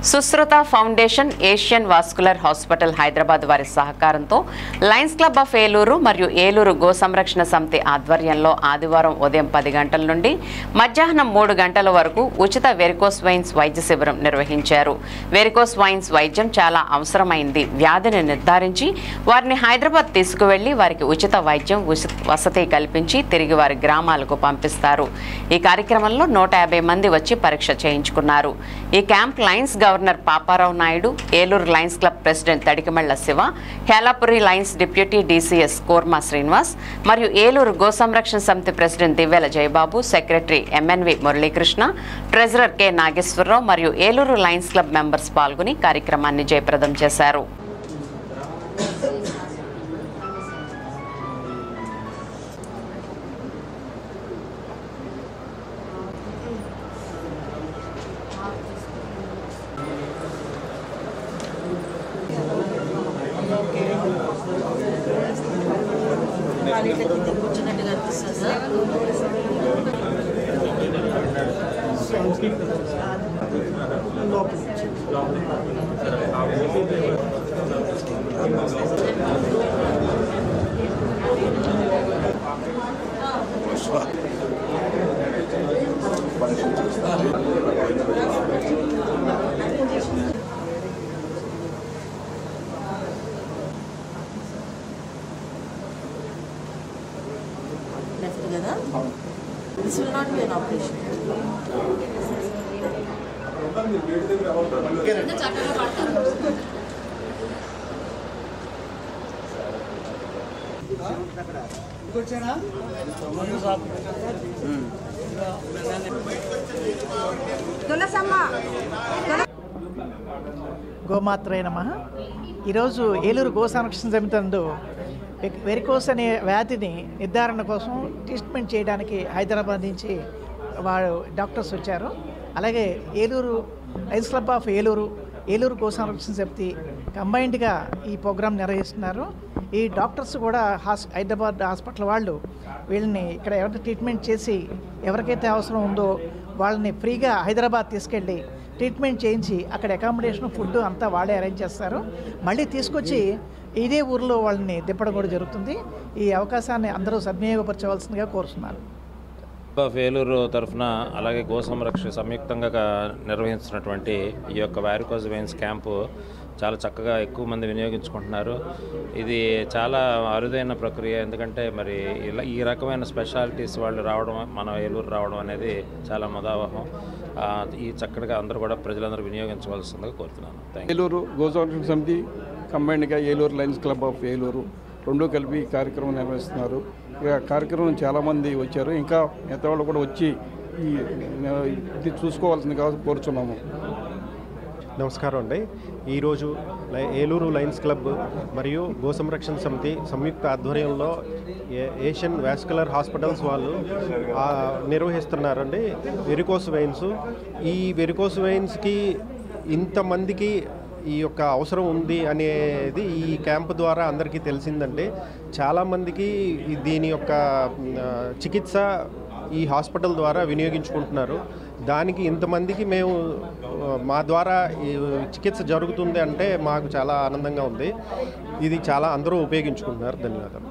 Sushruta foundation Asian vascular hospital Hyderabad వారి సహకారంతో Lions club of Eluru మరియు ఏలూరు గో సంరక్షణ సమితి ఆధ్వర్యంలో ఆదివారం ఉదయం 10 గంటల నుండి మధ్యాహ్నం 3 గంటల వరకు ఉచిత వెరికోస్ వైన్స్ వైద్య శిబిరం నిర్వహించారు. వెరికోస్ వైన్స్ వైద్యం చాలా అవసరమైంది. వ్యాధిని నిర్ధారించి వారిని హైదరాబాద్ తీసుకువెళ్లి వారికి ఉచిత వైద్యం వసతి కల్పించి తిరిగి వారి గ్రామాలకు పంపిస్తారు. ఈ కార్యక్రమంలో 150 మంది వచ్చి పరీక్ష చేయించుకున్నారు. ఈ camp Lions governor Paparao Naidu, Eluru Lions club president Tadikimalla Siva, Helapuri Lions deputy DCS Korma Srinivas మరియు Eluru Go Samrakshana Samiti president Divyala Jayababu, secretary MNV Muralikrishna, treasurer K Nageswararao మరియు ఏలూరు లయన్స్ క్లబ్ మెంబర్స్ పాల్గొని కార్యక్రమాన్ని జయప్రదం చేశారు. This will not be an operation. గోమాత్రే నమః. ఈరోజు ఏలూరు గో సంరక్షణ సమితి నందు వెరికోస్ అనే వ్యాధిని నిర్ధారణ కోసం ట్రీట్మెంట్ చేయడానికి హైదరాబాద్ నుంచి వారు డాక్టర్స్ వచ్చారు. అలాగే Eluru Lions club of Eluru Go Samrakshana Samiti కంబైన్డ్గా ఈ ప్రోగ్రాం నిర్వహిస్తున్నారు. ఈ డాక్టర్స్ కూడా హైదరాబాద్ హాస్పిటల్ వాళ్ళు వీళ్ళని ఇక్కడ ఎవరైనా ట్రీట్మెంట్ చేసి ఎవరికైతే అవసరం ఉందో వాళ్ళని ఫ్రీగా హైదరాబాద్ తీసుకెళ్ళి ట్రీట్మెంట్ చేయించి అక్కడ అకామిడేషన్, ఫుడ్ అంతా వాళ్ళే అరేంజ్ చేస్తారు. మళ్ళీ తీసుకొచ్చి ఇదే ఊరిలో వాళ్ళని దింపడం కూడా జరుగుతుంది. ఈ అవకాశాన్ని అందరూ సద్వినియోగపరచవలసిందిగా కోరుతున్నారు. ఏలూరు తరఫున అలాగే గో సంరక్షణ సంయుక్తంగా నిర్వహించినటువంటి ఈ యొక్క వెరికోస్ వెయిన్స్ క్యాంపు చాలా చక్కగా ఎక్కువ మంది వినియోగించుకుంటున్నారు. ఇది చాలా అరుదైన ప్రక్రియ. ఎందుకంటే మరి ఈ రకమైన స్పెషాలిటీస్ వాళ్ళు రావడం, మన ఏలూరు రావడం అనేది చాలా ముదావహం. ఈ చక్కగా అందరూ కూడా ప్రజలందరూ వినియోగించవలసిందిగా కోరుతున్నాను. ఏలూరు గో సంరక్షణ సమితి కంబైన్డ్గా Eluru Lions club of Eluru రెండూ కలిపి కార్యక్రమం నిర్వహిస్తున్నారు. ఈ కార్యక్రమం చాలామంది వచ్చారు. ఇంకా మిగతా వాళ్ళు కూడా వచ్చి ఇది చూసుకోవాల్సిందిగా కోరుచున్నాము. నమస్కారం అండి. ఈరోజు ఏలూరు లయన్స్ క్లబ్ మరియు గో సంరక్షణ సమితి సంయుక్త ఆధ్వర్యంలో ఏషియన్ వాస్కులర్ హాస్పిటల్స్ వాళ్ళు నిర్వహిస్తున్నారండి వెరికోస్ వెయిన్స్. ఈ వెరికోస్ వెయిన్స్కి ఇంతమందికి ఈ యొక్క అవసరం ఉంది అనేది ఈ క్యాంప్ ద్వారా అందరికీ తెలిసిందంటే చాలామందికి దీని యొక్క చికిత్స ఈ హాస్పిటల్ ద్వారా వినియోగించుకుంటున్నారు. దానికి ఇంతమందికి మా ద్వారా ఈ చికిత్స జరుగుతుంది అంటే మాకు చాలా ఆనందంగా ఉంది. ఇది చాలా అందరూ ఉపయోగించుకుంటున్నారు. ధన్యవాదాలు.